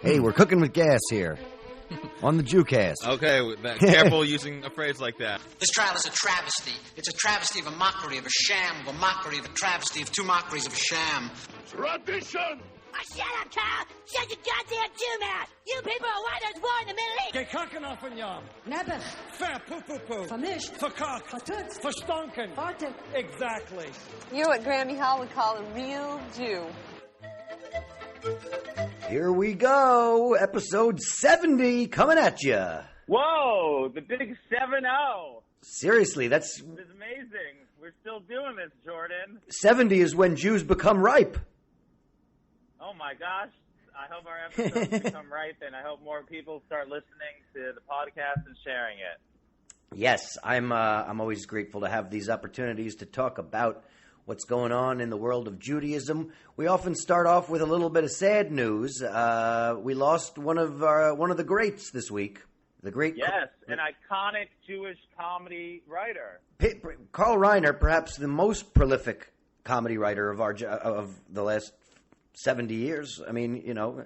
Hey, we're cooking with gas here. On the Jewcast. Okay, careful using a phrase like that. This trial is a travesty. It's a travesty of a mockery, of a sham, of a mockery, of a travesty, of two mockeries, of a sham. Tradition! Oh, shut up, Carl! Shut your goddamn Jew mouth! You people are why there's war in the Middle East! Gekakkenaf van Jan. Nebbig. Ver poepoepoe. Vermischt. Verkakt. Vertutst. Verstonken. Fartig. Exactly. You're what Grammy Hall would call a real Jew. Here we go. Episode 70 coming at you. Whoa, the big 7-0. Seriously, that's... It's amazing. We're still doing this, Jordan. 70 is when Jews become ripe. Oh, my gosh. I hope our episodes become ripe, and I hope more people start listening to the podcast and sharing it. Yes, I'm always grateful to have these opportunities to talk about what's going on in the world of Judaism. We often start off with a little bit of sad news. We lost one of the greats this week. The great an iconic Jewish comedy writer. Carl Reiner, perhaps the most prolific comedy writer of the last 70 years. I mean, you know,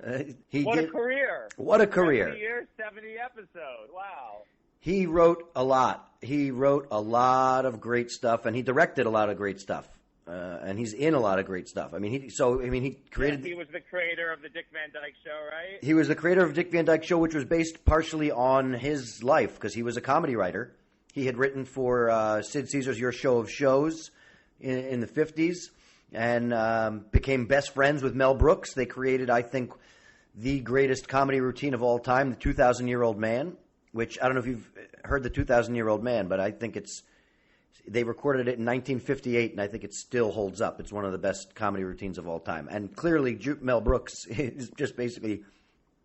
What a career. 70 years, 70 episodes. Wow. He wrote a lot. He wrote a lot of great stuff, and he directed a lot of great stuff. And he's in a lot of great stuff. I mean, he created... He was the creator of the Dick Van Dyke Show, right? He was the creator of Dick Van Dyke Show, which was based partially on his life, because he was a comedy writer. He had written for Sid Caesar's Your Show of Shows in the 50s, and became best friends with Mel Brooks. They created, I think, the greatest comedy routine of all time, The 2,000-Year-Old Man, which I don't know if you've heard The 2,000-Year-Old Man, but I think they recorded it in 1958, and I think it still holds up. It's one of the best comedy routines of all time. And clearly, Mel Brooks is just basically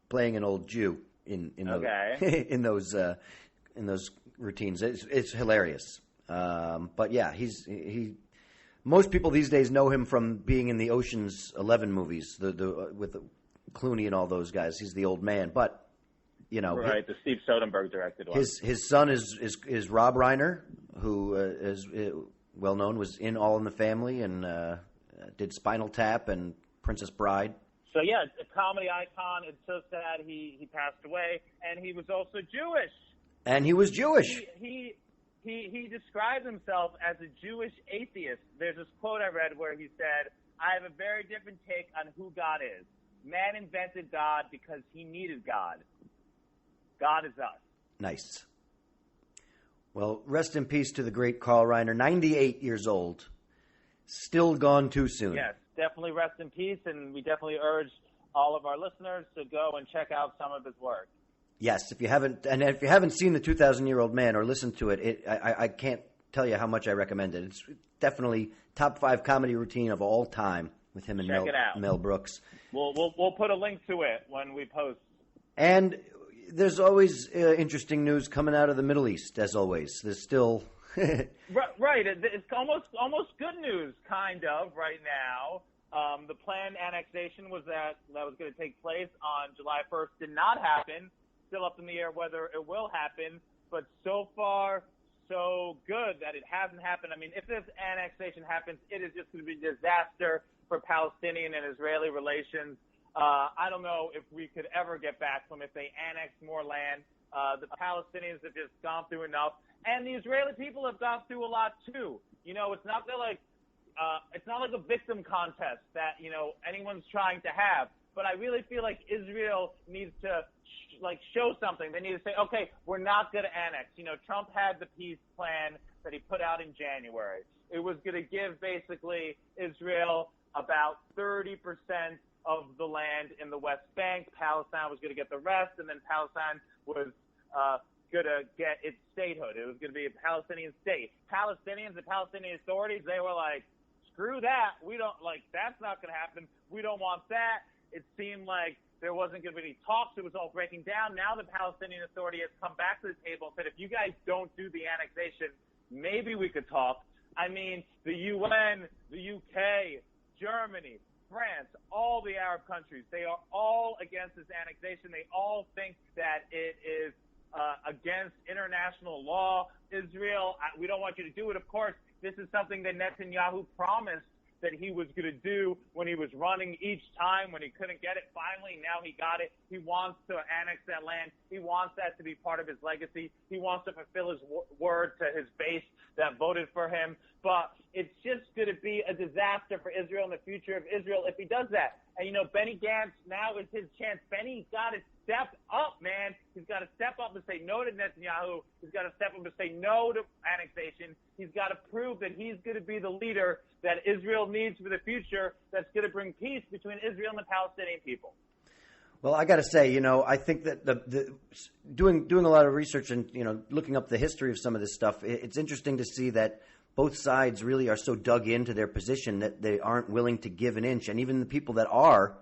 playing an old Jew in those routines. It's hilarious. But yeah, most people these days know him from being in the Ocean's 11 movies, with Clooney and all those guys. He's the old man, but. You know, right, the Steve Soderbergh directed one. His son is Rob Reiner, who is well known, was in All in the Family and did Spinal Tap and Princess Bride. So yeah, a comedy icon. It's so sad he passed away, and he was also Jewish. And he was Jewish. He described himself as a Jewish atheist. There's this quote I read where he said, "I have a very different take on who God is. Man invented God because he needed God. God is us." Nice. Well, rest in peace to the great Carl Reiner, 98 years old. Still gone too soon. Yes, definitely rest in peace, and we definitely urge all of our listeners to go and check out some of his work. Yes, if you haven't seen The 2,000-Year-Old Man or listened to it, I can't tell you how much I recommend it. It's definitely top 5 comedy routine of all time with him and Mel Brooks. We'll put a link to it when we post. And there's always interesting news coming out of the Middle East, as always. There's still... Right. It's almost good news, kind of, right now. The planned annexation was that was going to take place on July 1st. Did not happen. Still up in the air whether it will happen. But so far, so good that it hasn't happened. I mean, if this annexation happens, it is just going to be a disaster for Palestinian and Israeli relations. I don't know if we could ever get back from if they annex more land. The Palestinians have just gone through enough, and the Israeli people have gone through a lot too. You know, it's not like a victim contest that anyone's trying to have. But I really feel like Israel needs to show something. They need to say, okay, we're not going to annex. You know, Trump had the peace plan that he put out in January. It was going to give basically Israel about 30% of the land in the West Bank. Palestine was going to get the rest, and then Palestine was going to get its statehood. It was going to be a Palestinian state. Palestinians and Palestinian authorities, they were like, screw that. We don't that's not going to happen. We don't want that. It seemed like there wasn't going to be any talks. It was all breaking down. Now the Palestinian Authority has come back to the table and said, if you guys don't do the annexation, maybe we could talk. I mean, the UN, the UK, Germany, France, all the Arab countries, they are all against this annexation. They all think that it is against international law. Israel, we don't want you to do it. Of course, this is something that Netanyahu promised that he was going to do when he was running each time, when he couldn't get it. Finally, now he got it. He wants to annex that land. He wants that to be part of his legacy. He wants to fulfill his word to his base that voted for him. But it's just going to be a disaster for Israel and the future of Israel if he does that. And, Benny Gantz, now is his chance. Benny's got to step up, man. He's got to step up and say no to Netanyahu. He's got to step up and say no to annexation. He's got to prove that he's going to be the leader that Israel needs for the future that's going to bring peace between Israel and the Palestinian people. Well, I got to say, I think that doing a lot of research and, looking up the history of some of this stuff, it's interesting to see that both sides really are so dug into their position that they aren't willing to give an inch. And even the people that are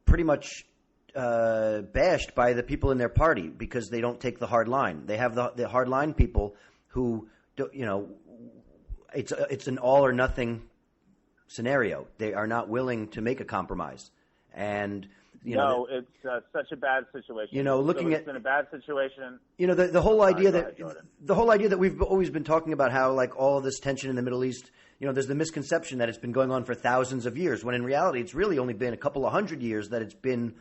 pretty much bashed by the people in their party because they don't take the hard line. They have the hard line people who, it's an all or nothing scenario. They are not willing to make a compromise. And it's such a bad situation. It's been a bad situation. The whole idea that we've always been talking about how like all this tension in the Middle East, there's the misconception that it's been going on for thousands of years, when in reality it's really only been a couple of hundred years that it's been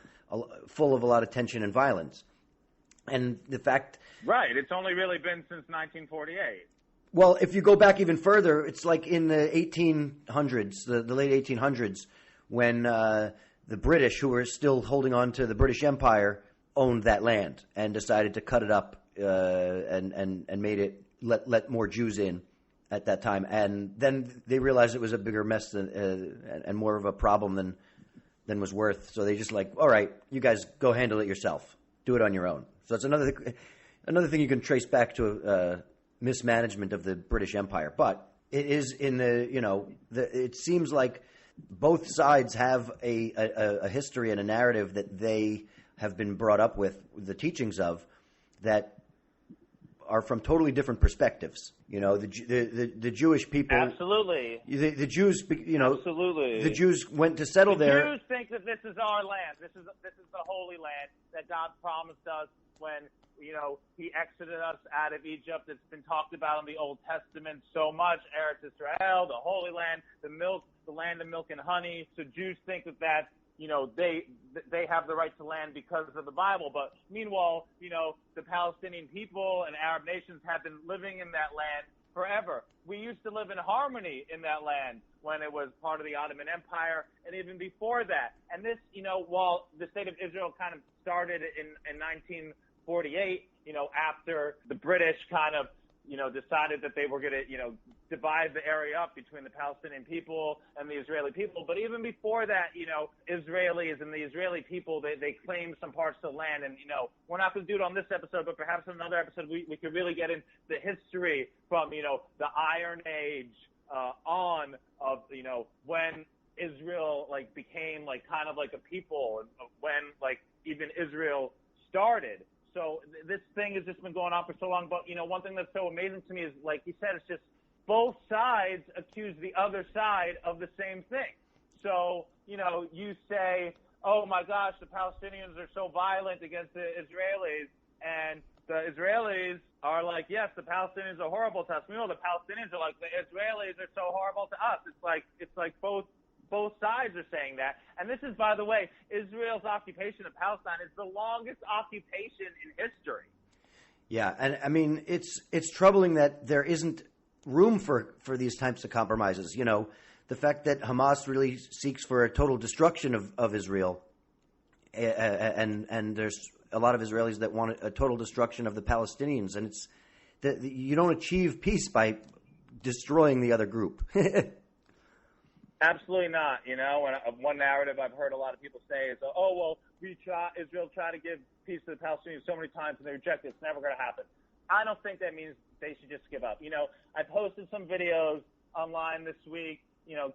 full of a lot of tension and violence. And the fact, right, it's only really been since 1948. Well, if you go back even further, it's like in the 1800s, the late 1800s, when the British, who were still holding on to the British Empire, owned that land and decided to cut it up and made it let more Jews in at that time. And then they realized it was a bigger mess and more of a problem than was worth. So they just like, all right, you guys go handle it yourself. Do it on your own. So that's another thing you can trace back to mismanagement of the British Empire. But it is in it seems like both sides have a history and a narrative that they have been brought up with the teachings of that are from totally different perspectives. The Jewish people, absolutely. The Jews, absolutely. The Jews went to settle there. The Jews think that this is our land. This is the holy land that God promised us when He exited us out of Egypt. It's been talked about in the Old Testament so much. Eretz Israel, the Holy Land, the land of milk and honey. So Jews think that they have the right to land because of the Bible. But meanwhile, the Palestinian people and Arab nations have been living in that land forever. We used to live in harmony in that land when it was part of the Ottoman Empire and even before that. And this, while the state of Israel kind of started in 1948, after the British kind of, decided that they were going to, divide the area up between the Palestinian people and the Israeli people. But even before that, Israelis and the Israeli people, they claimed some parts of the land. And, we're not going to do it on this episode, but perhaps in another episode, we could really get into the history from, the Iron Age on of, when Israel, became, kind of like a people, and when, even Israel started. So this thing has just been going on for so long. But, one thing that's so amazing to me is, like you said, it's just both sides accuse the other side of the same thing. So, you say, oh, my gosh, the Palestinians are so violent against the Israelis. And the Israelis are like, yes, the Palestinians are horrible to us. Meanwhile, the Palestinians are like, the Israelis are so horrible to us. It's like both sides are saying that. And this is, by the way, Israel's occupation of Palestine is the longest occupation in history. Yeah, and I mean, it's troubling that there isn't room for these types of compromises. The fact that Hamas really seeks for a total destruction of Israel, and there's a lot of Israelis that want a total destruction of the Palestinians, and it's you don't achieve peace by destroying the other group. Absolutely not. One narrative I've heard a lot of people say is, oh, well, Israel tried to give peace to the Palestinians so many times and they reject it. It's never going to happen. I don't think that means they should just give up. I posted some videos online this week,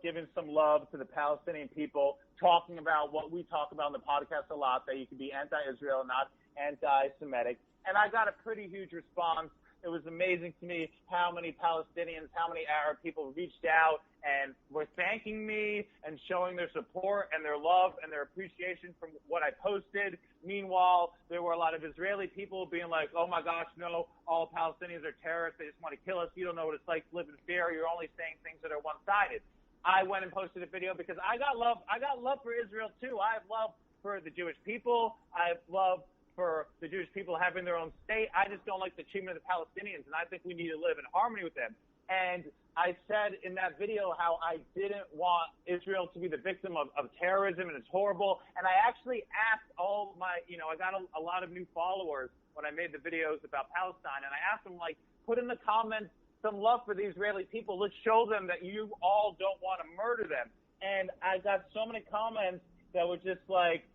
giving some love to the Palestinian people, talking about what we talk about in the podcast a lot, that you can be anti-Israel, not anti-Semitic. And I got a pretty huge response it was amazing to me how many Palestinians, how many Arab people reached out and were thanking me and showing their support and their love and their appreciation from what I posted. Meanwhile, there were a lot of Israeli people being like, oh my gosh, no, all Palestinians are terrorists. They just want to kill us. You don't know what it's like to live in fear. You're only saying things that are one-sided. I went and posted a video because I got love for Israel too. I have love for the Jewish people. I have love for the Jewish people having their own state. I just don't like the treatment of the Palestinians, and I think we need to live in harmony with them. And I said in that video how I didn't want Israel to be the victim of terrorism, and it's horrible. And I actually asked all my, I got a lot of new followers when I made the videos about Palestine, and I asked them, like, put in the comments some love for the Israeli people. Let's show them that you all don't want to murder them. And I got so many comments that were just like,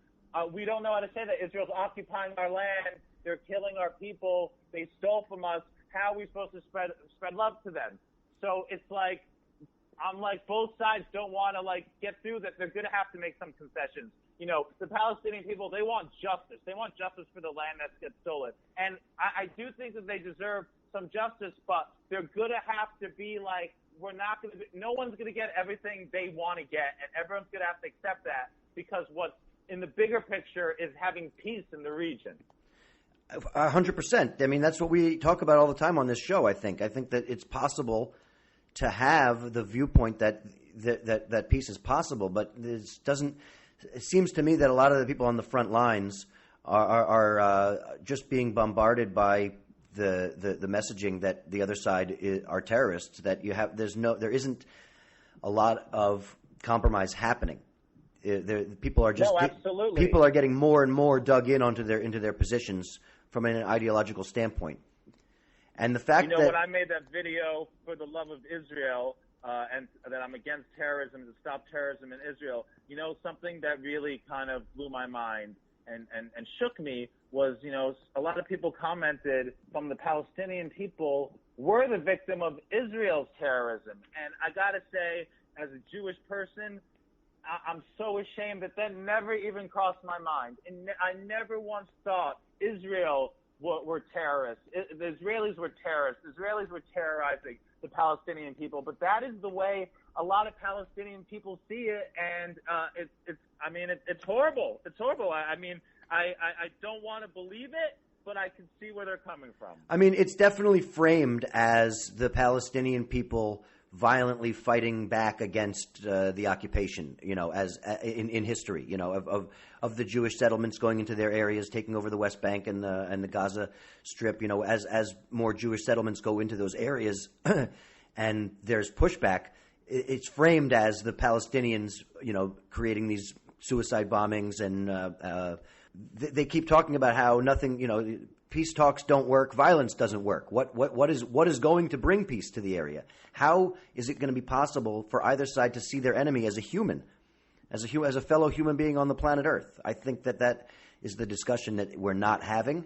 we don't know how to say that. Israel's occupying our land. They're killing our people. They stole from us. How are we supposed to spread love to them? So it's like, I'm like, both sides don't want to, like, get through that. They're going to have to make some concessions. The Palestinian people, they want justice. They want justice for the land that gets stolen. And I do think that they deserve some justice, but they're going to have to be like, no one's going to get everything they want to get, and everyone's going to have to accept that, because what's in the bigger picture is having peace in the region. 100%. I mean, that's what we talk about all the time on this show, I think. I think that it's possible to have the viewpoint that peace is possible, but it seems to me that a lot of the people on the front lines are just being bombarded by the messaging that the other side are terrorists, that there isn't a lot of compromise happening. People are just absolutely. People are getting more and more dug in into their positions from an ideological standpoint. And the fact that when I made that video for the love of Israel and that I'm against terrorism, to stop terrorism in Israel, something that really kind of blew my mind and shook me was, a lot of people commented from the Palestinian people, we're the victim of Israel's terrorism. And I got to say, as a Jewish person, I'm so ashamed that never even crossed my mind. And I never once thought Israel were terrorists. The Israelis were terrorists. Israelis were terrorizing the Palestinian people. But that is the way a lot of Palestinian people see it, and it's horrible. It's horrible. I don't want to believe it, but I can see where they're coming from. I mean, it's definitely framed as the Palestinian people violently fighting back against the occupation, as in history, of the Jewish settlements going into their areas, taking over the West Bank and the Gaza Strip, as more Jewish settlements go into those areas, and there's pushback. It's framed as the Palestinians, creating these suicide bombings, and they keep talking about how nothing, peace talks don't work, violence doesn't work. What is going to bring peace to the area? How is it going to be possible for either side to see their enemy as a human, as a fellow human being on the planet Earth? I think that is the discussion that we're not having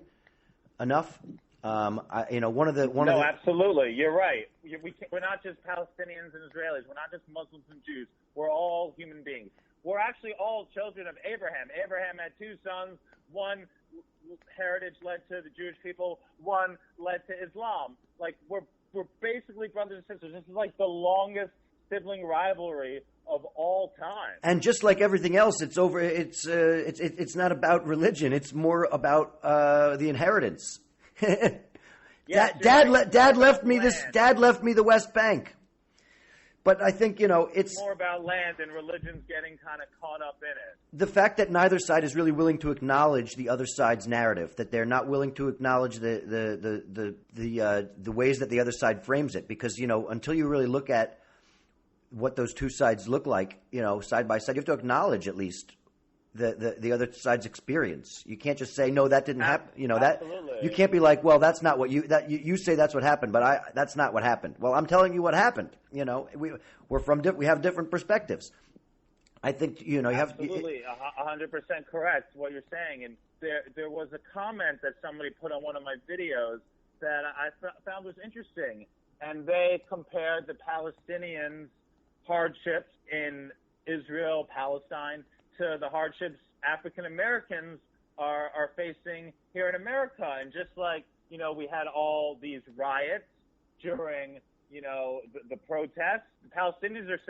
enough. Absolutely, you're right. We're not just Palestinians and Israelis. We're not just Muslims and Jews. We're all human beings. We're actually all children of Abraham. Abraham had two sons. One heritage led to the Jewish people. One led to Islam. Like, we're basically brothers and sisters. This is like the longest sibling rivalry of all time. And just like everything else, it's over. It's not about religion. It's more about the inheritance. Yes, Dad left me the West Bank. But I think, it's more about land, and religion's getting kind of caught up in it. The fact that neither side is really willing to acknowledge the other side's narrative, that they're not willing to acknowledge the ways that the other side frames it, because, until you really look at what those two sides look like, side by side, you have to acknowledge at least the other side's experience. You can't just say, no, that didn't happen. Absolutely. You can't be like, well, that's not what you say that's what happened, but that's not what happened. Well, I'm telling you what happened. We have different perspectives. I think, you have absolutely 100% correct what you're saying. And there was a comment that somebody put on one of my videos that I found was interesting, and they compared the Palestinians' hardships in Israel, Palestine, to the hardships African Americans are facing here in America. And just like, we had all these riots during, the protests. The Palestinians are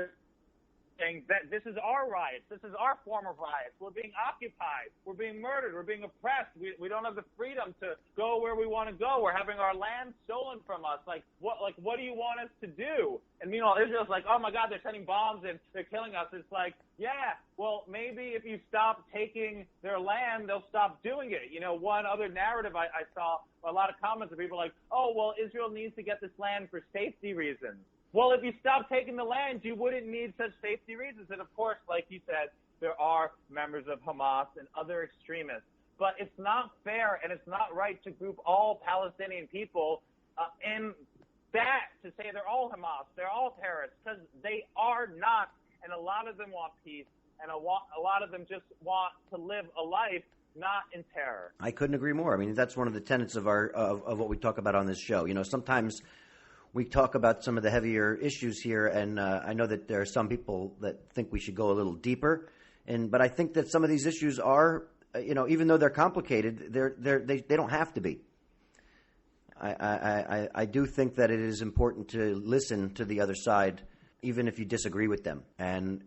saying that this is our riots. This is our form of riots. We're being occupied. We're being murdered. We're being oppressed. We don't have the freedom to go where we want to go. We're having our land stolen from us. What do you want us to do? And meanwhile, Israel's like, oh my God, they're sending bombs and they're killing us. It's like, yeah, well, maybe if you stop taking their land, they'll stop doing it. One other narrative I saw, a lot of comments of people like, oh, well, Israel needs to get this land for safety reasons. Well, if you stop taking the land, you wouldn't need such safety reasons. And of course, like you said, there are members of Hamas and other extremists. But it's not fair and it's not right to group all Palestinian people in that, to say they're all Hamas, they're all terrorists, because they are not. And a lot of them want peace, and a lot of them just want to live a life not in terror. I couldn't agree more. I mean, that's one of the tenets of of what we talk about on this show. Sometimes we talk about some of the heavier issues here, and I know that there are some people that think we should go a little deeper. But I think that some of these issues are, even though they're complicated, they don't have to be. I do think that it is important to listen to the other side, even if you disagree with them. And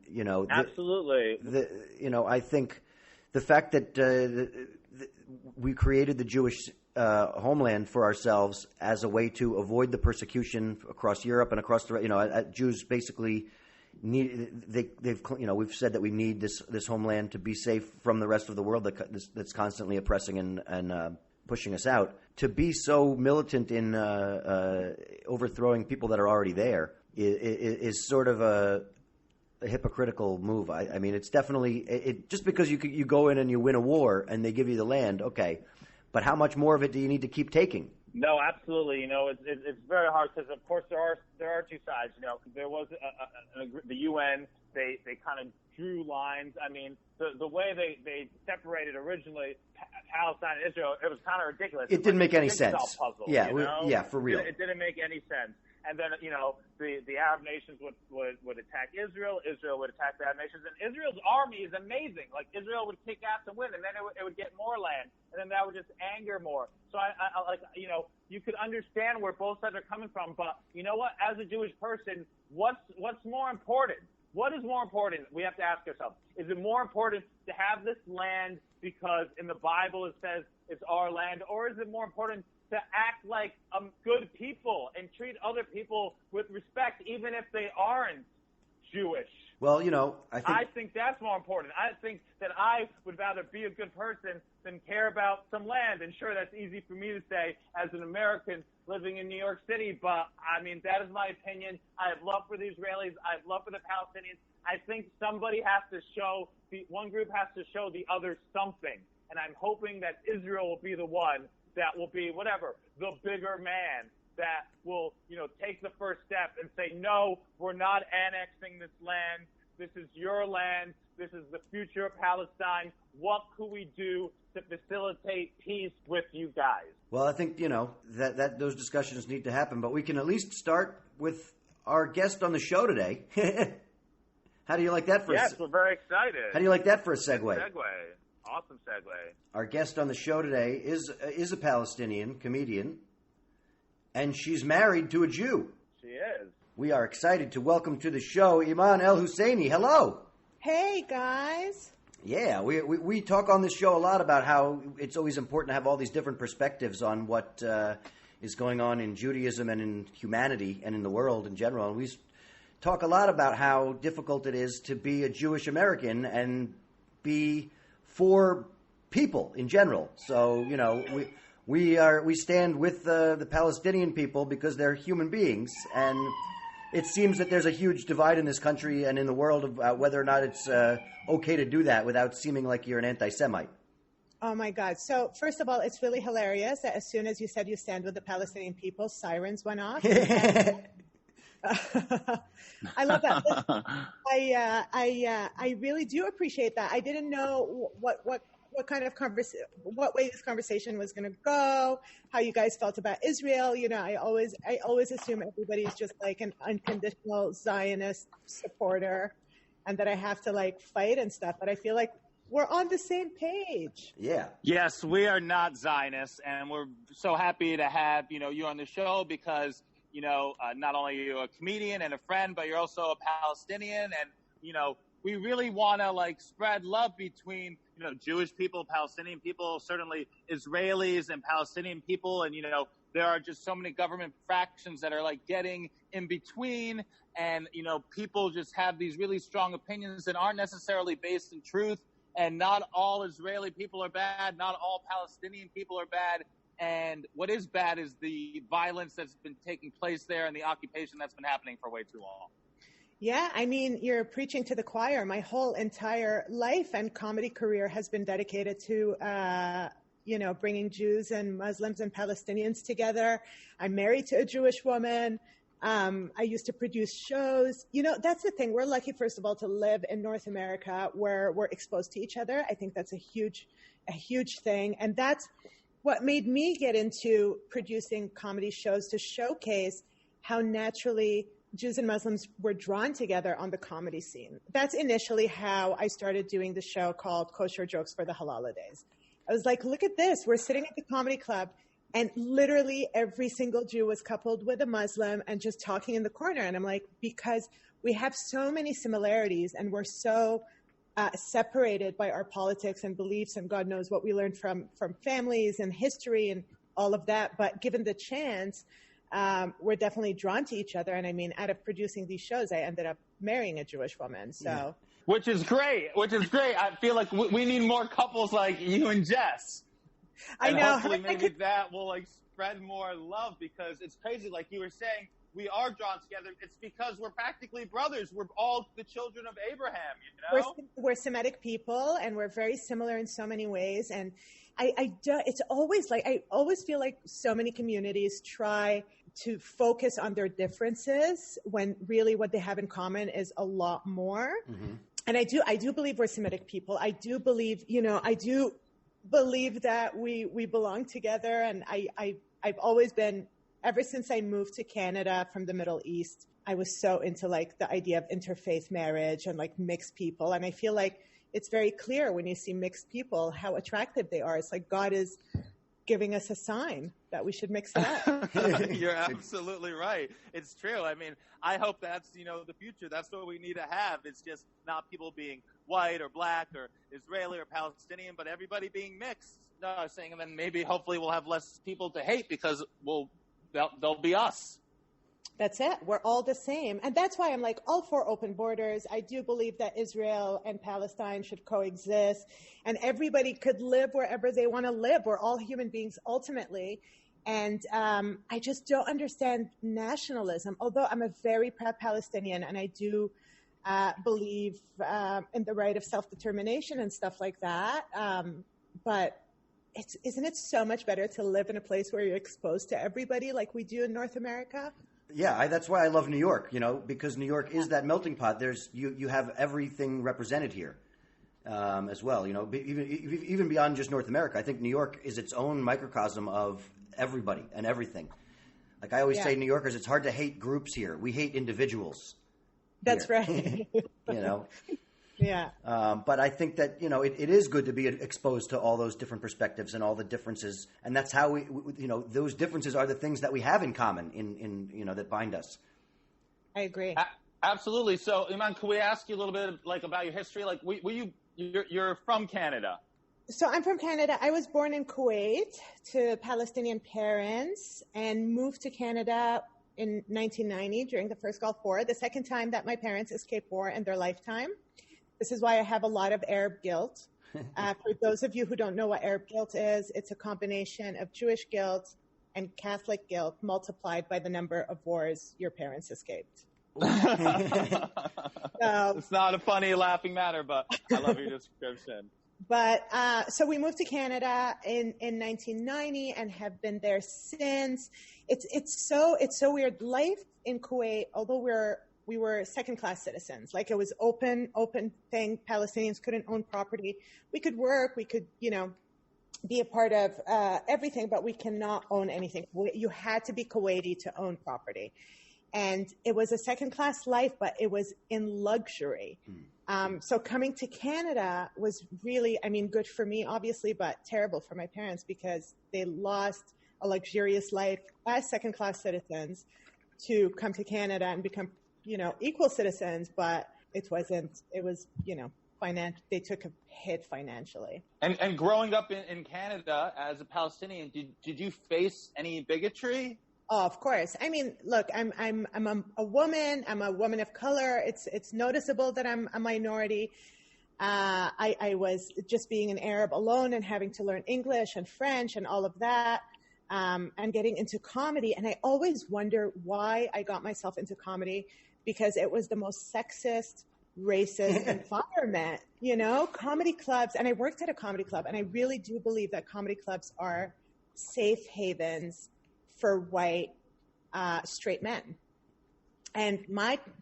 absolutely, I think the fact that we created the Jewish homeland for ourselves as a way to avoid the persecution across Europe and across the Jews basically we've said that we need this homeland to be safe from the rest of the world that's constantly oppressing and pushing us out. To be so militant in overthrowing people that are already there is sort of a hypocritical move. I mean, it's definitely just because you go in and you win a war and they give you the land, okay. But how much more of it do you need to keep taking? No, absolutely. It's very hard because, of course, there are two sides. There was the UN. They kind of drew lines. I mean, the way they separated originally Palestine and Israel, it was kind of ridiculous. It didn't make any sense. Puzzle, yeah, for real. It didn't make any sense. And then, the Arab nations would attack Israel. Israel would attack the Arab nations. And Israel's army is amazing. Like, Israel would kick ass and win, and then it would get more land. And then that would just anger more. So, you could understand where both sides are coming from. But you know what? As a Jewish person, what's more important? What is more important? We have to ask ourselves. Is it more important to have this land because in the Bible it says it's our land? Or is it more important to act like good people and treat other people with respect, even if they aren't Jewish? Well, I think that's more important. I think that I would rather be a good person than care about some land. And sure, that's easy for me to say as an American living in New York City, but I mean, that is my opinion. I have love for the Israelis. I have love for the Palestinians. I think somebody has to show, one group has to show the other something. And I'm hoping that Israel will be the one that will be, the bigger man that will, take the first step and say, no, we're not annexing this land. This is your land. This is the future of Palestine. What could we do to facilitate peace with you guys? Well, I think, that those discussions need to happen, but we can at least start with our guest on the show today. How do you like that for Yes, we're very excited. How do you like that for a segue? Awesome segue. Our guest on the show today is a Palestinian comedian, and she's married to a Jew. She is. We are excited to welcome to the show Eman El-Husseini. Hello. Hey, guys. Yeah, we talk on this show a lot about how it's always important to have all these different perspectives on what is going on in Judaism and in humanity and in the world in general. And we talk a lot about how difficult it is to be a Jewish American and be for people in general. So, we stand with the Palestinian people because they're human beings, and it seems that there's a huge divide in this country and in the world about whether or not it's okay to do that without seeming like you're an anti-Semite. Oh, my God. So, first of all, it's really hilarious that as soon as you said you stand with the Palestinian people, sirens went off. I love that. I really do appreciate that. I didn't know what way this conversation was going to go, how you guys felt about Israel. I always assume everybody's just like an unconditional Zionist supporter and that I have to like fight and stuff. But I feel like we're on the same page. Yeah. Yes, we are not Zionists, and we're so happy to have, you on the show because, not only are you a comedian and a friend, but you're also a Palestinian. And, we really want to, spread love between, Jewish people, Palestinian people, certainly Israelis and Palestinian people. And, there are just so many government fractions that are, getting in between. And, people just have these really strong opinions that aren't necessarily based in truth. And not all Israeli people are bad. Not all Palestinian people are bad. And what is bad is the violence that's been taking place there and the occupation that's been happening for way too long. Yeah, I mean, you're preaching to the choir. My whole entire life and comedy career has been dedicated to, bringing Jews and Muslims and Palestinians together. I'm married to a Jewish woman. I used to produce shows. That's the thing. We're lucky, first of all, to live in North America where we're exposed to each other. I think that's a huge thing. And that's what made me get into producing comedy shows, to showcase how naturally Jews and Muslims were drawn together on the comedy scene. That's initially how I started doing the show called Kosher Jokes for the Halal-a-Days. I was like, look at this. We're sitting at the comedy club, and literally every single Jew was coupled with a Muslim and just talking in the corner. And I'm like, because we have so many similarities and we're so separated by our politics and beliefs and God knows what we learned from families and history and all of that. But given the chance, we're definitely drawn to each other. And I mean, out of producing these shows, I ended up marrying a Jewish woman. So, yeah. Which is great. I feel like we need more couples like you and Jess. I and know. Hopefully maybe that will spread more love, because it's crazy. Like you were saying, we are drawn together. It's because we're practically brothers. We're all the children of Abraham, We're Semitic people, and we're very similar in so many ways. And it's always I always feel like so many communities try to focus on their differences when really what they have in common is a lot more. Mm-hmm. And I do believe we're Semitic people. I do believe, that we belong together. And I've always been, ever since I moved to Canada from the Middle East, I was so into the idea of interfaith marriage and mixed people. And I feel like it's very clear when you see mixed people how attractive they are. It's like God is giving us a sign that we should mix it up. You're absolutely right. It's true. I mean, I hope that's, the future. That's what we need to have. It's just not people being white or black or Israeli or Palestinian, but everybody being mixed. No, I was saying, and then maybe hopefully we'll have less people to hate because they'll be us. That's it. We're all the same. And that's why I'm all for open borders. I do believe that Israel and Palestine should coexist and everybody could live wherever they want to live. We're all human beings ultimately. And I just don't understand nationalism, although I'm a very proud Palestinian and I do believe in the right of self-determination and stuff like that. But isn't it so much better to live in a place where you're exposed to everybody like we do in North America? Yeah, that's why I love New York, because New York is that melting pot. There's you have everything represented here as well, even beyond just North America. I think New York is its own microcosm of everybody and everything. Like I always say, New Yorkers, it's hard to hate groups here. We hate individuals. That's here. right. Yeah. But I think that, it is good to be exposed to all those different perspectives and all the differences. And that's how we those differences are the things that we have in common in that bind us. I agree. Absolutely. So, Eman, can we ask you a little bit about your history? You're from Canada. So I'm from Canada. I was born in Kuwait to Palestinian parents and moved to Canada in 1990 during the first Gulf War, the second time that my parents escaped war in their lifetime. This is why I have a lot of Arab guilt. For those of you who don't know what Arab guilt is, it's a combination of Jewish guilt and Catholic guilt multiplied by the number of wars your parents escaped. It's not a funny, laughing matter, but I love your description. But so we moved to Canada in 1990 and have been there since. It's so weird. Life in Kuwait, although we were second-class citizens. It was open thing. Palestinians couldn't own property. We could work. We could, be a part of everything, but we cannot own anything. You had to be Kuwaiti to own property. And it was a second-class life, but it was in luxury. So coming to Canada was really, I mean, good for me, obviously, but terrible for my parents because they lost a luxurious life as second-class citizens to come to Canada and become, equal citizens. But it was, they took a hit financially. And growing up in Canada as a Palestinian, did you face any bigotry? Oh, of course. I mean, look, I'm a woman. I'm a woman of color. It's noticeable that I'm a minority. I was just being an Arab alone and having to learn English and French and all of that, and getting into comedy. And I always wonder why I got myself into comedy, because it was the most sexist, racist environment, comedy clubs. And I worked at a comedy club, and I really do believe that comedy clubs are safe havens for white straight men. And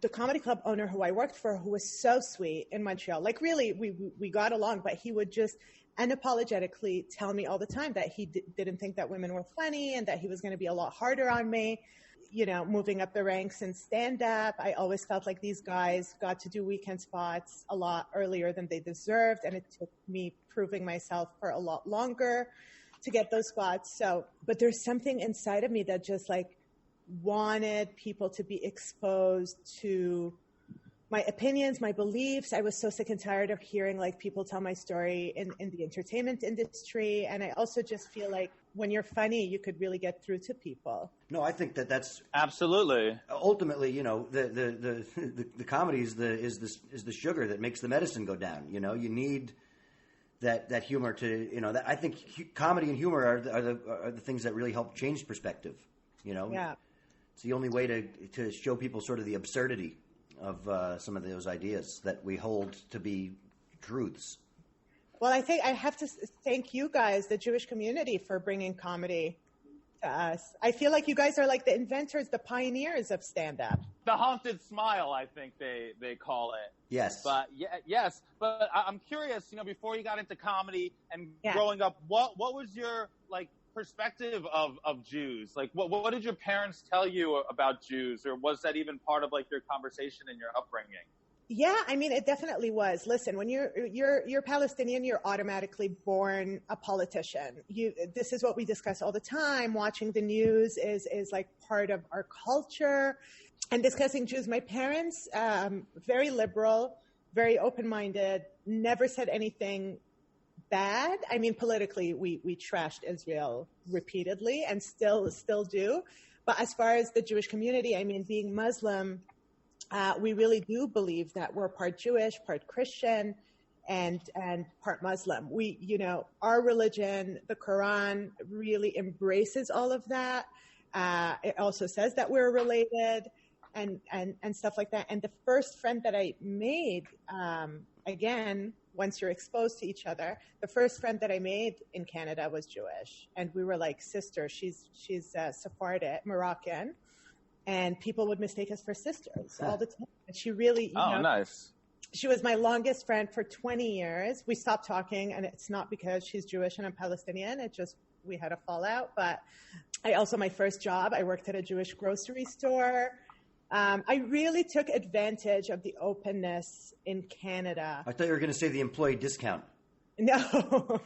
the comedy club owner who I worked for, who was so sweet in Montreal, like really we got along, but he would just unapologetically tell me all the time that he didn't think that women were funny and that he was going to be a lot harder on me. Moving up the ranks in stand-up, I always felt like these guys got to do weekend spots a lot earlier than they deserved, and it took me proving myself for a lot longer to get those spots. But there's something inside of me that just wanted people to be exposed to my opinions, my beliefs. I was so sick and tired of hearing people tell my story in the entertainment industry. And I also just feel like when you're funny, you could really get through to people. No, I think that's absolutely ultimately, the comedy is the sugar that makes the medicine go down. You need that humor to, I think comedy and humor are the things that really help change perspective, Yeah. It's the only way to show people sort of the absurdity of some of those ideas that we hold to be truths. Well, I think I have to thank you guys, the Jewish community, for bringing comedy to us. I feel like you guys are like the inventors, the pioneers of stand-up. The haunted smile, I think they call it. Yes. But yes. But I'm curious, before you got into comedy and Yeah. growing up, what was your perspective of Jews? What did your parents tell you about Jews, or was that even part of your conversation in your upbringing? Yeah, I mean, it definitely was. Listen, when you're Palestinian, you're automatically born a politician. This is what we discuss all the time. Watching the news is part of our culture. And discussing Jews, my parents, very liberal, very open-minded, never said anything bad. I mean, politically, we trashed Israel repeatedly and still do. But as far as the Jewish community, I mean, being Muslim, we really do believe that we're part Jewish, part Christian, and part Muslim. Our religion, the Quran, really embraces all of that. It also says that we're related and stuff like that. And the first friend that I made, again, once you're exposed to each other, the first friend that I made in Canada was Jewish, and we were like sisters. She's Sephardic, Moroccan. And people would mistake us for sisters all the time. And she really, nice. She was my longest friend for 20 years. We stopped talking, and it's not because she's Jewish and I'm Palestinian. It just, we had a fallout. But my first job, I worked at a Jewish grocery store. I really took advantage of the openness in Canada. I thought you were going to say the employee discount. No.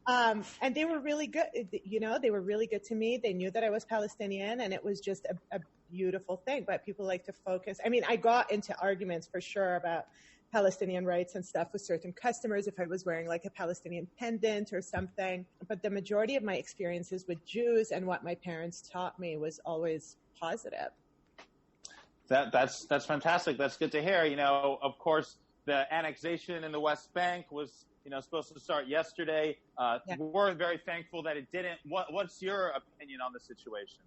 And they were really good. They were really good to me. They knew that I was Palestinian, and it was just a beautiful thing. But people like to focus. I mean, I got into arguments for sure about Palestinian rights and stuff with certain customers if I was wearing a Palestinian pendant or something. But the majority of my experiences with Jews and what my parents taught me was always positive. That's fantastic. That's good to hear. Of course, the annexation in the West Bank was supposed to start yesterday. We're very thankful that it didn't. What's your opinion on the situation?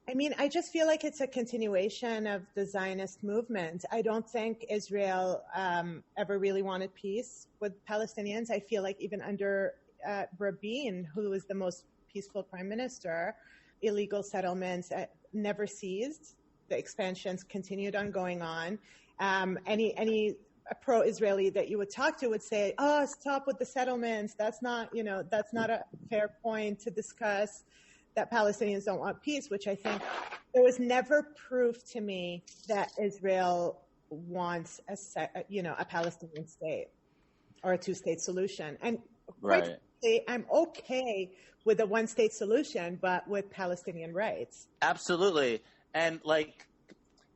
I mean, I just feel like it's a continuation of the Zionist movement. I don't think Israel ever really wanted peace with Palestinians. I feel like even under Rabin, who was the most peaceful prime minister, illegal settlements never ceased. The expansions continued on going on. Any pro-Israeli that you would talk to would say, "Oh, stop with the settlements. That's not a fair point to discuss that Palestinians don't want peace," which I think there was never proof to me that Israel wants a Palestinian state or a two-state solution. And quite frankly, I'm okay with a one-state solution, but with Palestinian rights. Absolutely. And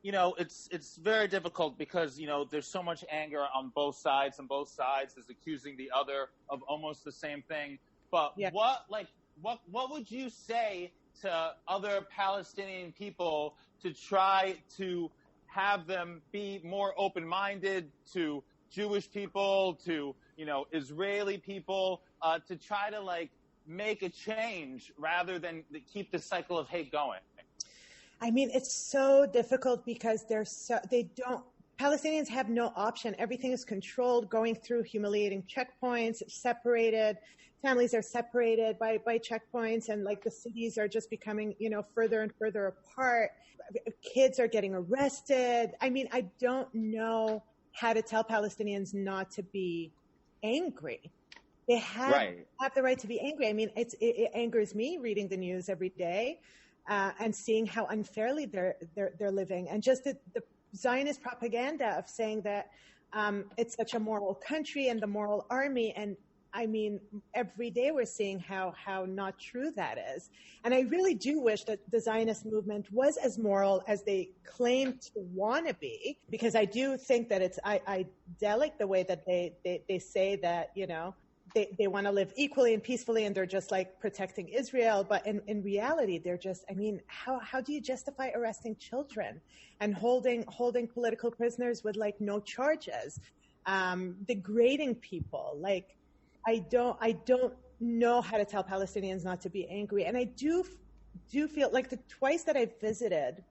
it's very difficult because, there's so much anger on both sides, and both sides is accusing the other of almost the same thing. But what would you say to other Palestinian people to try to have them be more open-minded to Jewish people, to, Israeli people, to try to make a change rather than keep the cycle of hate going? I mean, it's so difficult because Palestinians have no option. Everything is controlled, going through humiliating checkpoints, separated. Families are separated by checkpoints, and the cities are just becoming, further and further apart. Kids are getting arrested. I mean, I don't know how to tell Palestinians not to be angry. They have the right to be angry. I mean, it angers me reading the news every day. And seeing how unfairly they're living, and just the Zionist propaganda of saying that it's such a moral country and the moral army. And I mean, every day we're seeing how not true that is. And I really do wish that the Zionist movement was as moral as they claim to want to be, because I do think that it's idyllic the way that they say that, they want to live equally and peacefully, and they're just protecting Israel. But in reality, they're just, how do you justify arresting children and holding political prisoners with no charges, degrading people? I don't know how to tell Palestinians not to be angry. And I do feel the twice that I've visited,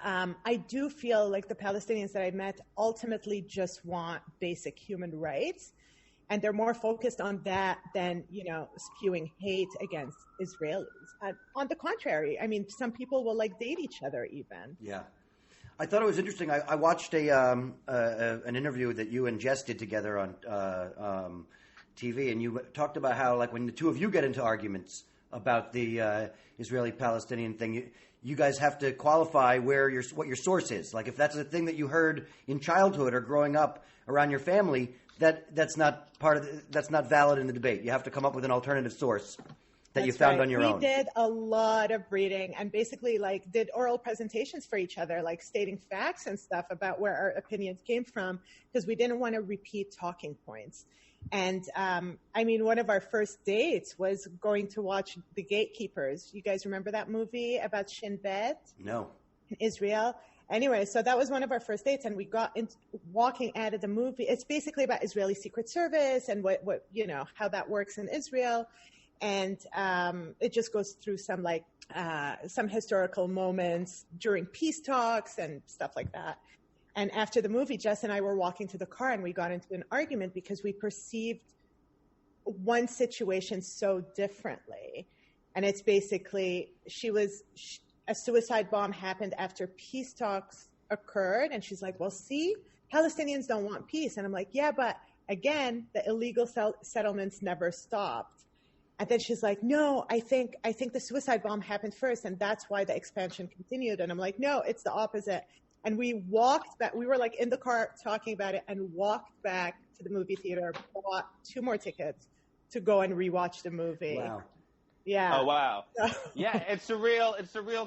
I do feel like the Palestinians that I've met ultimately just want basic human rights. And they're more focused on that than, spewing hate against Israelis. On the contrary, I mean, some people will date each other even. Yeah. I thought it was interesting. I watched an interview that you and Jess did together on TV, and you talked about how, when the two of you get into arguments about the Israeli-Palestinian thing, you guys have to qualify what your source is. If that's a thing that you heard in childhood or growing up around your family, that's not that's not valid in the debate. You have to come up with an alternative source that you found on your own. We did a lot of reading and basically did oral presentations for each other, stating facts and stuff about where our opinions came from, because we didn't want to repeat talking points. And one of our first dates was going to watch The Gatekeepers. You guys remember that movie about Shin Bet? No. In Israel? Anyway, so that was one of our first dates, and we got into walking out of the movie. It's basically about Israeli Secret Service and what how that works in Israel. And it just goes through some historical moments during peace talks and stuff like that. And after the movie, Jess and I were walking to the car, and we got into an argument because we perceived one situation so differently. And it's basically a suicide bomb happened after peace talks occurred. And she's like, well, see, Palestinians don't want peace. And I'm like, yeah, but again, the illegal settlements never stopped. And then she's like, no, I think the suicide bomb happened first, and that's why the expansion continued. And I'm like, no, it's the opposite. And we walked back. We were in the car talking about it, and walked back to the movie theater, bought 2 more tickets to go and rewatch the movie. Wow. Yeah. Oh, wow. Yeah, it's a real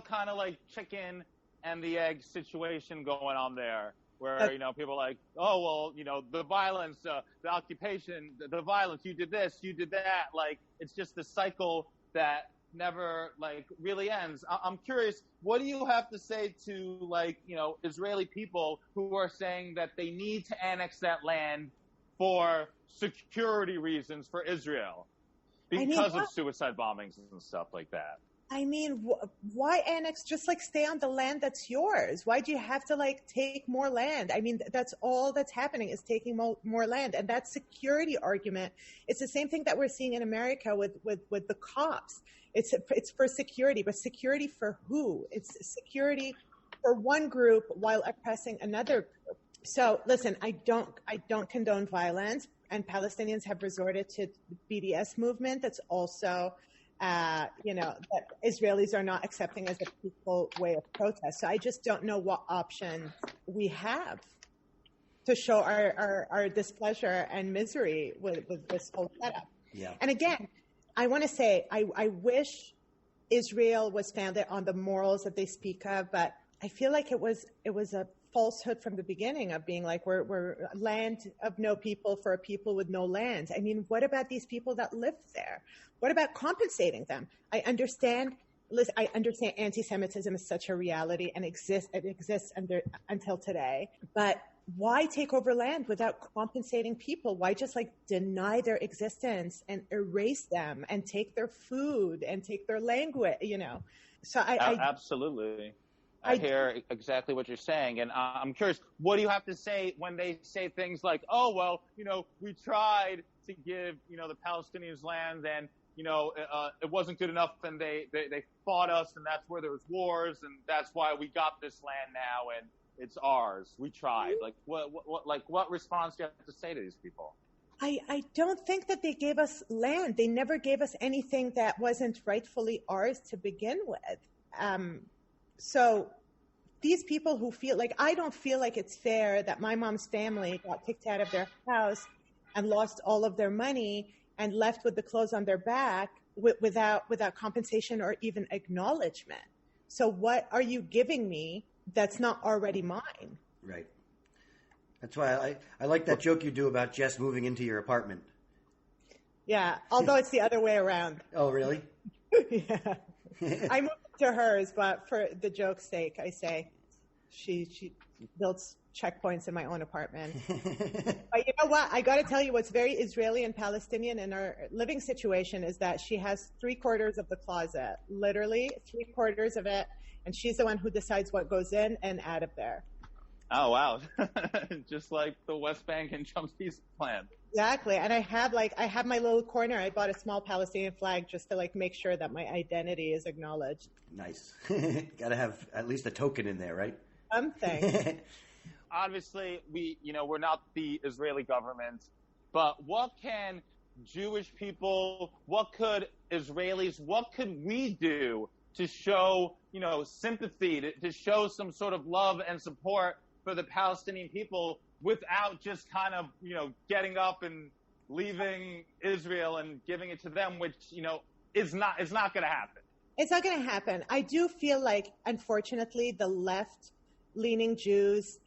kind of chicken and the egg situation going on there, where, people are oh, well, the violence, the occupation, the violence, you did this, you did that. It's just the cycle that never, really ends. I'm curious, what do you have to say to, Israeli people who are saying that they need to annex that land for security reasons for Israel? Because of suicide bombings and stuff like that. Why annex? Just stay on the land that's yours. Why do you have to take more land? That's all that's happening is taking more land. And that security argument, it's the same thing that we're seeing in America with the cops. It's for security, but security for who? It's security for one group while oppressing another group. So listen, I don't condone violence. And Palestinians have resorted to the BDS movement that's also that Israelis are not accepting as a peaceful way of protest. So I just don't know what options we have to show our displeasure and misery with this whole setup. Yeah. And again, I want to say, I wish Israel was founded on the morals that they speak of, but I feel like it was a falsehood from the beginning of being like, we're a land of no people for a people with no land. I mean, what about these people that live there? What about compensating them? I understand anti-Semitism is such a reality and it exists until today, but why take over land without compensating people? Why just deny their existence and erase them and take their food and take their language, So absolutely. I hear exactly what you're saying. And I'm curious, what do you have to say when they say things like, oh, well, we tried to give, the Palestinians land and, it wasn't good enough and they fought us and that's where there was wars and that's why we got this land now and it's ours. We tried. What response do you have to say to these people? I don't think that they gave us land. They never gave us anything that wasn't rightfully ours to begin with. So these people who feel I don't feel like it's fair that my mom's family got kicked out of their house and lost all of their money and left with the clothes on their back without compensation or even acknowledgement. So what are you giving me that's not already mine? Right. That's why I like that joke you do about Jess moving into your apartment. Yeah, although it's the other way around. Oh, really? Yeah. I moved to hers, but for the joke's sake, I say she builds checkpoints in my own apartment. But you know what? I got to tell you what's very Israeli and Palestinian in our living situation is that she has 3/4 of the closet, literally 3/4 of it, and she's the one who decides what goes in and out of there. Oh, wow. Just like the West Bank and Trump's peace plan. Exactly. And I have my little corner. I bought a small Palestinian flag just to make sure that my identity is acknowledged. Nice. Got to have at least a token in there, right? Something. Obviously, we're not the Israeli government, but what can Jewish people, what could Israelis, what could we do to show, sympathy, to show some sort of love and support for the Palestinian people without just kind of, getting up and leaving Israel and giving it to them, which, is not going to happen. It's not going to happen. I do feel like, unfortunately, the left-leaning Jews,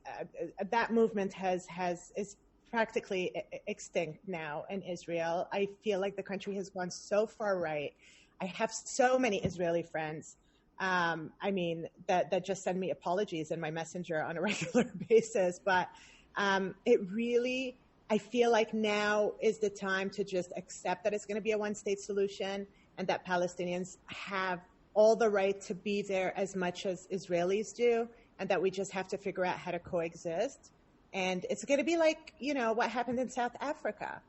that movement is practically extinct now in Israel. I feel like the country has gone so far right. I have so many Israeli friends, that just send me apologies in my messenger on a regular basis. But I feel like now is the time to just accept that it's going to be a one-state solution and that Palestinians have all the right to be there as much as Israelis do, and that we just have to figure out how to coexist. And it's going to be like, what happened in South Africa.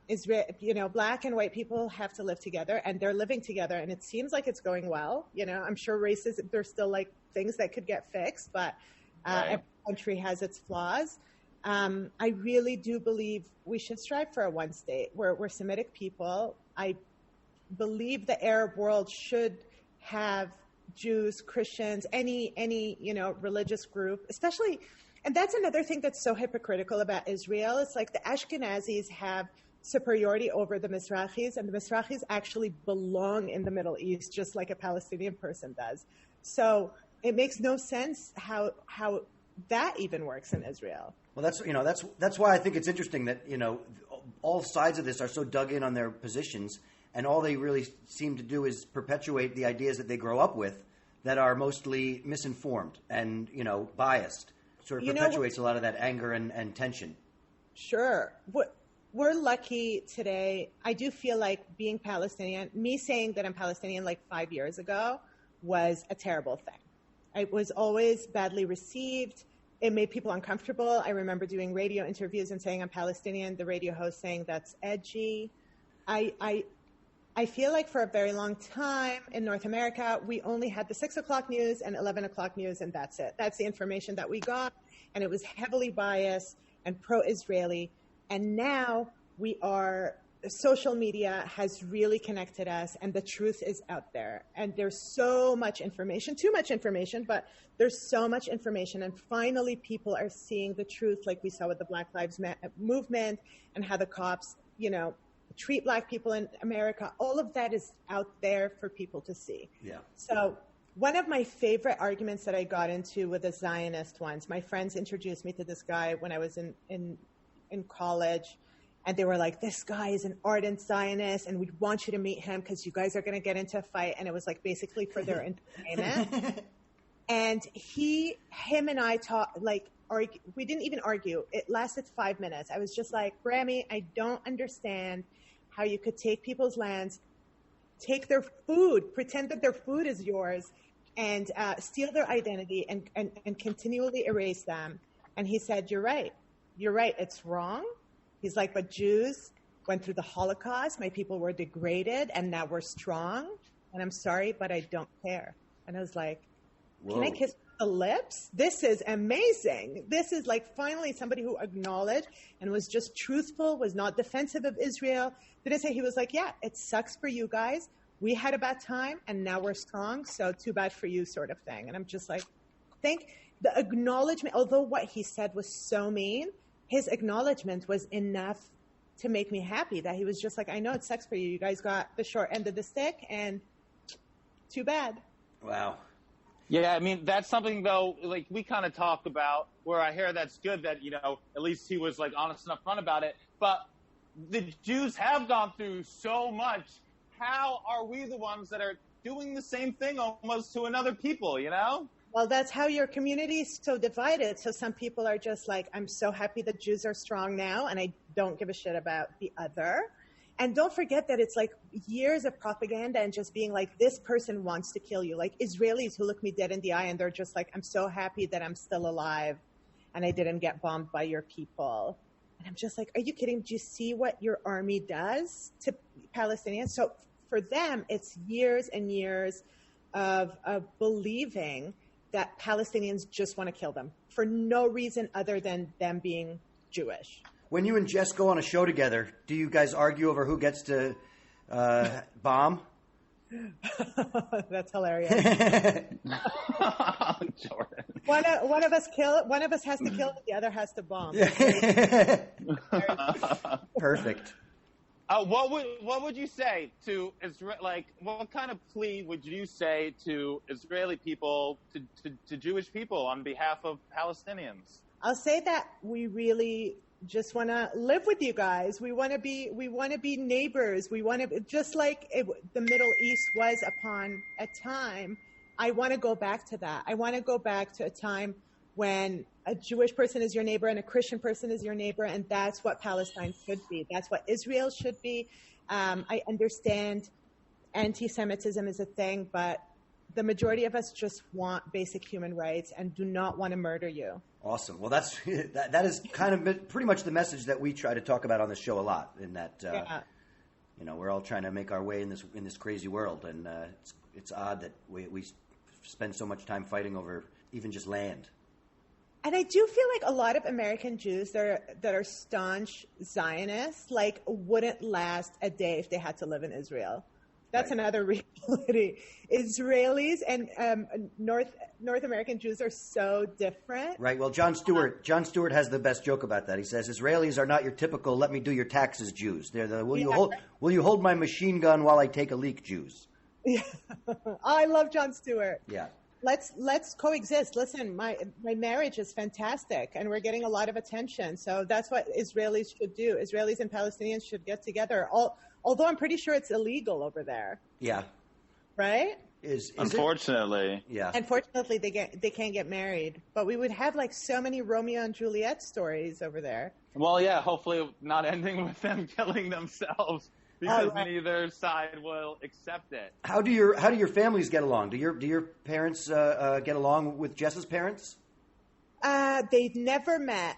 Black and white people have to live together, and they're living together, and it seems like it's going well. I'm sure racism, there's still things that could get fixed, but every country has its flaws. I really do believe we should strive for a one state. We're Semitic people. I believe the Arab world should have Jews, Christians, any religious group, especially. And that's another thing that's so hypocritical about Israel. It's like the Ashkenazis have superiority over the Mizrahis, and the Mizrahis actually belong in the Middle East, just like a Palestinian person does. So it makes no sense how that even works in Israel. Well, that's why I think it's interesting that all sides of this are so dug in on their positions, and all they really seem to do is perpetuate the ideas that they grow up with that are mostly misinformed and biased. Sort of perpetuates a lot of that anger and tension. Sure. We're lucky today. I do feel like being Palestinian, me saying that I'm Palestinian 5 years ago was a terrible thing. It was always badly received. It made people uncomfortable. I remember doing radio interviews and saying I'm Palestinian, the radio host saying that's edgy. I feel like for a very long time in North America, we only had the 6 o'clock news and 11 o'clock news, and that's it. That's the information that we got, and it was heavily biased and pro-Israeli. And now we are social media has really connected us, and the truth is out there. And there's so much information, too much information, but there's so much information. And finally, people are seeing the truth, like we saw with the Black Lives movement and how the cops, treat Black people in America. All of that is out there for people to see. Yeah. So one of my favorite arguments that I got into with the Zionist ones, my friends introduced me to this guy when I was in college. And they were like, this guy is an ardent Zionist, and we want you to meet him because you guys are going to get into a fight. And it was like basically for their entertainment. And him and I we didn't even argue. It lasted 5 minutes. I was just like, Grammy, I don't understand how you could take people's lands, take their food, pretend that their food is yours, and steal their identity and continually erase them. And he said, you're right. It's wrong. He's like, but Jews went through the Holocaust. My people were degraded, and now we're strong. And I'm sorry, but I don't care. And I was like, whoa. Can I kiss the lips? This is amazing. This is like finally somebody who acknowledged and was just truthful, was not defensive of Israel. Didn't say, he was like, yeah, it sucks for you guys. We had a bad time, and now we're strong, so too bad for you sort of thing. And I'm just like, the acknowledgement, although what he said was so mean, his acknowledgement was enough to make me happy that he was just like, I know it sucks for you. You guys got the short end of the stick, and too bad. Wow. Yeah, I mean, that's something, though, like we kind of talk about where I hear that's good that, at least he was like honest and upfront about it. But the Jews have gone through so much. How are we the ones that are doing the same thing almost to another people, Well, that's how your community is so divided. So some people are just like, I'm so happy that Jews are strong now, and I don't give a shit about the other. And don't forget that it's like years of propaganda and just being like, this person wants to kill you. Like Israelis who look me dead in the eye and they're just like, I'm so happy that I'm still alive and I didn't get bombed by your people. And I'm just like, are you kidding? Do you see what your army does to Palestinians? So for them, it's years and years of believing that Palestinians just want to kill them for no reason other than them being Jewish. When you and Jess go on a show together, do you guys argue over who gets to bomb? That's hilarious. Jordan. One of us has to kill, the other has to bomb. Perfect. What would you say to Israel? Like, what kind of plea would you say to Israeli people, to Jewish people on behalf of Palestinians? I'll say that we really just want to live with you guys. We want to be neighbors. We want to, just like the Middle East was upon a time. I want to go back to that. I want to go back to a time when a Jewish person is your neighbor and a Christian person is your neighbor, and that's what Palestine should be. That's what Israel should be. I understand anti-Semitism is a thing, but the majority of us just want basic human rights and do not want to murder you. Awesome. Well, that is kind of pretty much the message that we try to talk about on the show a lot. In that, we're all trying to make our way in this crazy world, and it's odd that we spend so much time fighting over even just land. And I do feel like a lot of American Jews that are staunch Zionists, like, wouldn't last a day if they had to live in Israel. That's right. Another reality. Israelis and North American Jews are so different. Right. Well, Jon Stewart has the best joke about that. He says, "Israelis are not your typical let me do your taxes Jews. They're the will you hold my machine gun while I take a leak Jews." Yeah. I love Jon Stewart. Yeah. Let's coexist. Listen, my marriage is fantastic, and we're getting a lot of attention. So that's what Israelis should do. Israelis and Palestinians should get together. Although I'm pretty sure it's illegal over there. Yeah. Right? Is unfortunately. It? Yeah. Unfortunately, they can't get married. But we would have like so many Romeo and Juliet stories over there. Well, yeah. Hopefully, not ending with them killing themselves. Because neither side will accept it. How do your families get along? Do your parents get along with Jess's parents? They've never met,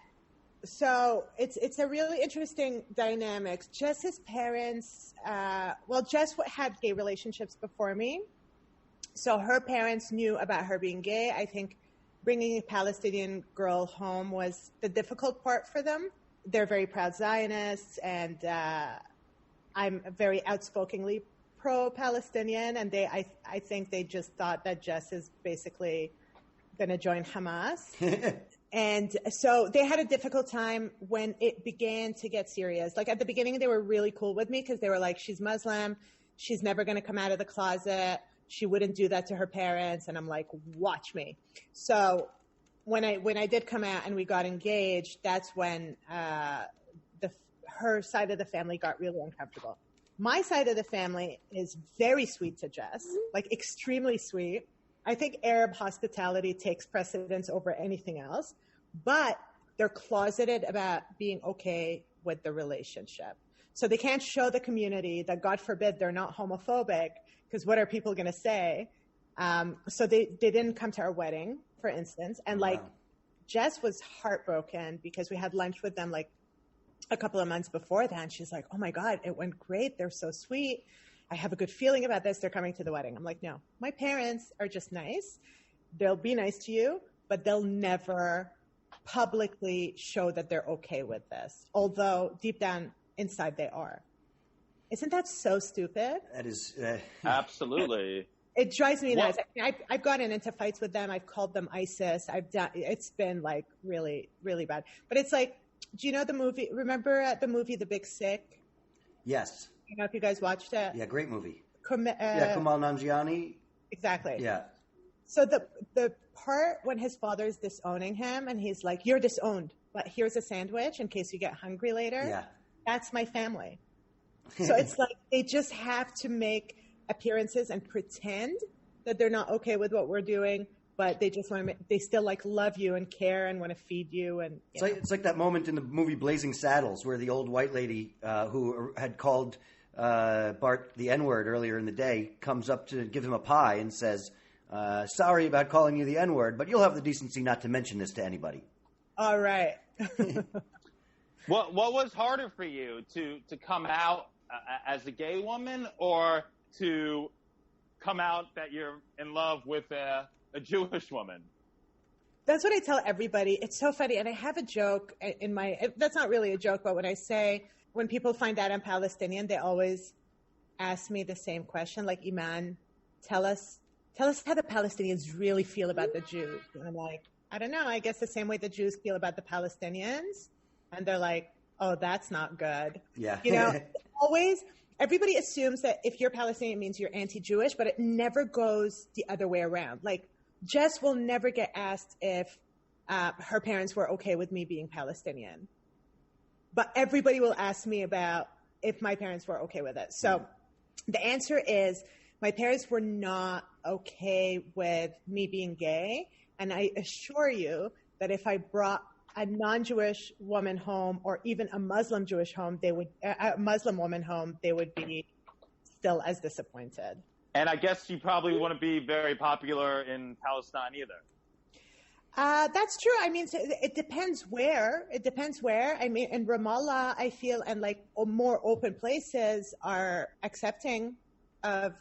so it's a really interesting dynamic. Jess's parents, Jess had gay relationships before me, so her parents knew about her being gay. I think bringing a Palestinian girl home was the difficult part for them. They're very proud Zionists, and I'm very outspokenly pro-Palestinian, and I think they just thought that Jess is basically going to join Hamas. And so they had a difficult time when it began to get serious. Like at the beginning, they were really cool with me because they were like, she's Muslim. She's never going to come out of the closet. She wouldn't do that to her parents. And I'm like, watch me. So when I did come out and we got engaged, that's when her side of the family got really uncomfortable. My side of the family is very sweet to Jess, like extremely sweet. I think Arab hospitality takes precedence over anything else, but they're closeted about being okay with the relationship. So they can't show the community that, God forbid, they're not homophobic, because what are people going to say? So they didn't come to our wedding, for instance. And Jess was heartbroken because we had lunch with them like a couple of months before that. And she's like, oh my God, it went great. They're so sweet. I have a good feeling about this. They're coming to the wedding. I'm like, no, my parents are just nice. They'll be nice to you, but they'll never publicly show that they're okay with this. Although deep down inside they are. Isn't that so stupid? That is absolutely. It drives me nuts. I've gotten into fights with them. I've called them ISIS. It's been like really, really bad. But it's like, do you know the movie? Remember the movie The Big Sick? Yes. I don't know if you guys watched it. Yeah, great movie. Kumail Nanjiani. Exactly. Yeah. So the part when his father's disowning him and he's like, you're disowned, but here's a sandwich in case you get hungry later. Yeah. That's my family. So it's like they just have to make appearances and pretend that they're not okay with what we're doing, but they just want to they still like love you and care and want to feed you. And it's like that moment in the movie Blazing Saddles where the old white lady who had called Bart the N-word earlier in the day comes up to give him a pie and says, sorry about calling you the N-word, but you'll have the decency not to mention this to anybody. All right. What was harder for you, to come out as a gay woman, or to come out that you're in love with a Jewish woman? That's what I tell everybody. It's so funny. And I have a joke in that's not really a joke, but when people find out I'm Palestinian, they always ask me the same question, like, Eman, tell us how the Palestinians really feel about the Jews. And I'm like, I don't know. I guess the same way the Jews feel about the Palestinians. And they're like, oh, that's not good. Yeah. You know, always, everybody assumes that if you're Palestinian, it means you're anti-Jewish, but it never goes the other way around. Like, Jess will never get asked if her parents were okay with me being Palestinian. But everybody will ask me about if my parents were okay with it. So the answer is my parents were not okay with me being gay. And I assure you that if I brought a non-Jewish woman home, or even a Muslim Jewish home, a Muslim woman home, they would be still as disappointed. And I guess you probably wouldn't be very popular in Palestine either. That's true. I mean, it depends where. I mean, in Ramallah, I feel, and like more open places are accepting of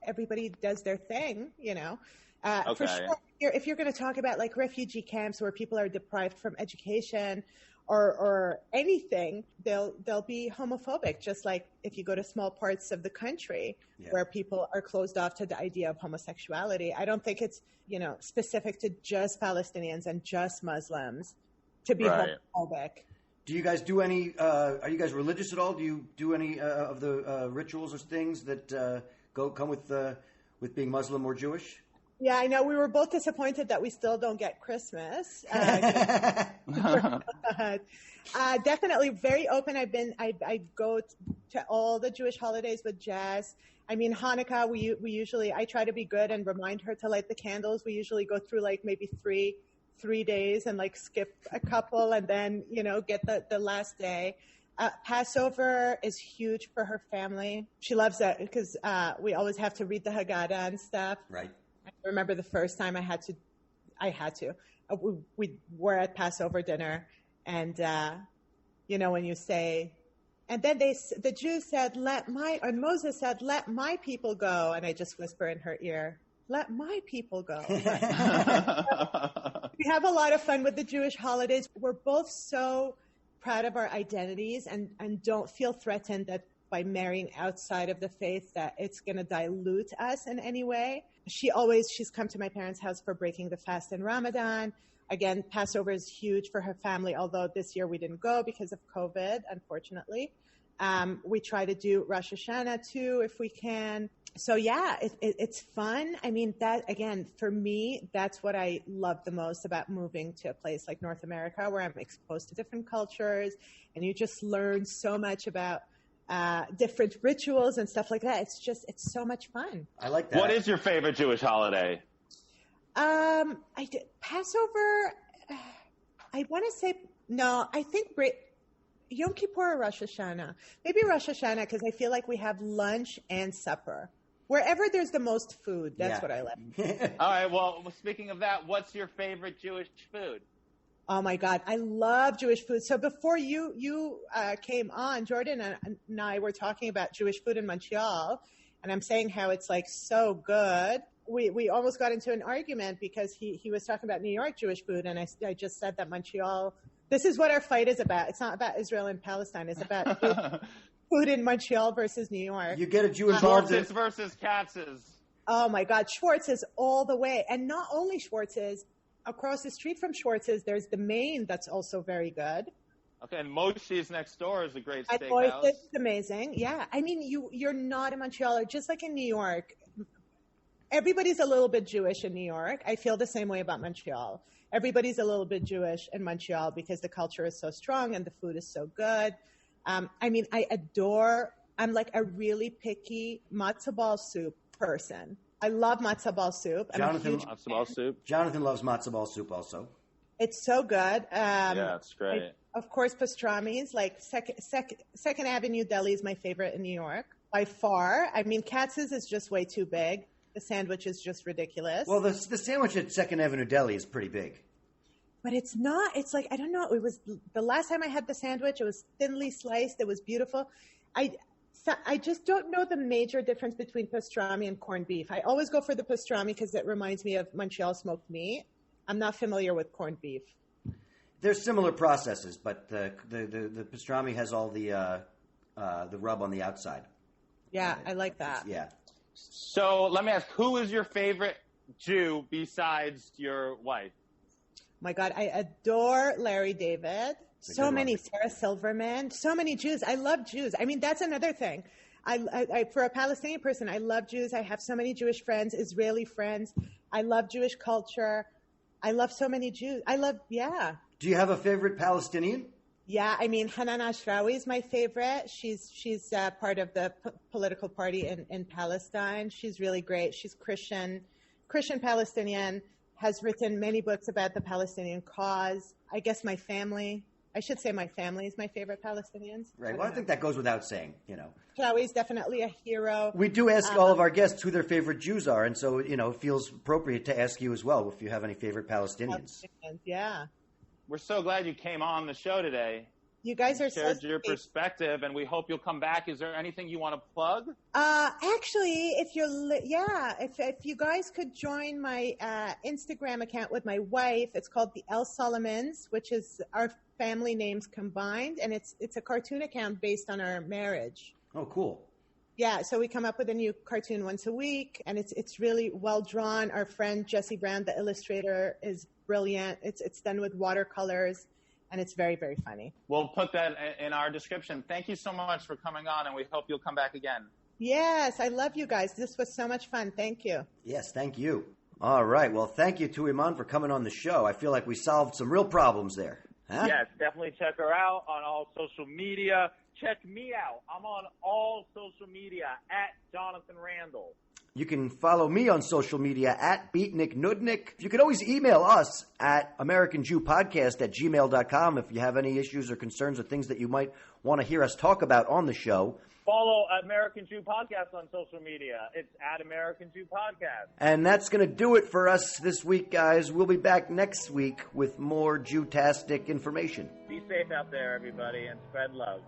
everybody does their thing, you know. Okay. For sure, if you're going to talk about like refugee camps where people are deprived from education or anything, they'll be homophobic. Just like if you go to small parts of the country where people are closed off to the idea of homosexuality. I don't think it's, you know, specific to just Palestinians and just Muslims to be homophobic. Do you guys do any? Are you guys religious at all? Do you do any of the rituals or things that come with being Muslim or Jewish? Yeah, I know. We were both disappointed that we still don't get Christmas. Definitely very open. I go to all the Jewish holidays with Jess. I mean, Hanukkah, we usually, I try to be good and remind her to light the candles. We usually go through like maybe three days and like skip a couple and then, you know, get the last day. Passover is huge for her family. She loves that because we always have to read the Haggadah and stuff. Right. I remember the first time I had to. We were at Passover dinner, and you know when you say, and then the Jews said, and Moses said, "Let my people go," and I just whisper in her ear, "Let my people go." We have a lot of fun with the Jewish holidays. We're both so proud of our identities and don't feel threatened that by marrying outside of the faith that it's going to dilute us in any way. She's come to my parents' house for breaking the fast in Ramadan. Again, Passover is huge for her family, although this year we didn't go because of COVID, unfortunately. We try to do Rosh Hashanah too, if we can. So yeah, it's fun. I mean, that again, for me, that's what I love the most about moving to a place like North America, where I'm exposed to different cultures and you just learn so much about different rituals and stuff like that. It's so much fun. I like that. What is your favorite Jewish holiday? Passover. I want to say no. I think Yom Kippur or Rosh Hashanah. Maybe Rosh Hashanah because I feel like we have lunch and supper. Wherever there's the most food, that's what I like. All right. Well, speaking of that, what's your favorite Jewish food? Oh my God, I love Jewish food. So before you came on, Jordan and I were talking about Jewish food in Montreal, and I'm saying how it's like so good. We almost got into an argument because he was talking about New York Jewish food, and I just said that Montreal. This is what our fight is about. It's not about Israel and Palestine. It's about food in Montreal versus New York. You get a Jew involved. Schwartz's versus Katz's. Oh my God, Schwartz's all the way, and not only Schwartz's. Across the street from Schwartz's, there's the Maine that's also very good. Okay, and Moshe's next door is a great steakhouse. Moshe's is amazing. Yeah, I mean, you're not in Montreal, or just like in New York. Everybody's a little bit Jewish in New York. I feel the same way about Montreal. Everybody's a little bit Jewish in Montreal because the culture is so strong and the food is so good. I mean, I'm like a really picky matzo ball soup person. I love matzo ball soup. Jonathan loves matzo ball soup also. It's so good. Yeah, it's great. Of course, pastrami's, like Second Avenue Deli is my favorite in New York by far. I mean, Katz's is just way too big. The sandwich is just ridiculous. Well, the sandwich at Second Avenue Deli is pretty big. But it's not. It's like, I don't know. It was the last time I had the sandwich. It was thinly sliced. It was beautiful. I just don't know the major difference between pastrami and corned beef. I always go for the pastrami because it reminds me of Montreal smoked meat. I'm not familiar with corned beef. There's similar processes, but the pastrami has all the rub on the outside. Yeah, I like that. Yeah. So let me ask, who is your favorite Jew besides your wife? My God, I adore Larry David. So many, Sarah Silverman, so many Jews. I love Jews. I mean, that's another thing. I for a Palestinian person, I love Jews. I have so many Jewish friends, Israeli friends. I love Jewish culture. I love so many Jews. Do you have a favorite Palestinian? Yeah, I mean, Hanan Ashrawi is my favorite. She's part of the political party in Palestine. She's really great. She's Christian Palestinian, has written many books about the Palestinian cause. I guess my family is my favorite Palestinians. Right. Well, I think that goes without saying, you know. Ashrawi is definitely a hero. We do ask all of our guests who their favorite Jews are, and so, you know, it feels appropriate to ask you as well if you have any favorite Palestinians. Yeah. We're so glad you came on the show today. You guys are shared your perspective, and we hope you'll come back. Is there anything you want to plug? Actually, if you guys could join my Instagram account with my wife, it's called the El Solomons, which is our family names combined, and it's a cartoon account based on our marriage. Oh, cool. Yeah, so we come up with a new cartoon once a week, and it's really well drawn. Our friend Jesse Brown, the illustrator, is brilliant. It's done with watercolors. And it's very, very funny. We'll put that in our description. Thank you so much for coming on, and we hope you'll come back again. Yes, I love you guys. This was so much fun. Thank you. Yes, thank you. All right. Well, thank you to Eman for coming on the show. I feel like we solved some real problems there. Huh? Yes, definitely check her out on all social media. Check me out. I'm on all social media at Jonathan Randall. You can follow me on social media at BeatnikNudnik. You can always email us at AmericanJewPodcast@gmail.com if you have any issues or concerns or things that you might want to hear us talk about on the show. Follow American Jew Podcast on social media. It's at American Jew Podcast. And that's going to do it for us this week, guys. We'll be back next week with more Jew-tastic information. Be safe out there, everybody, and spread love.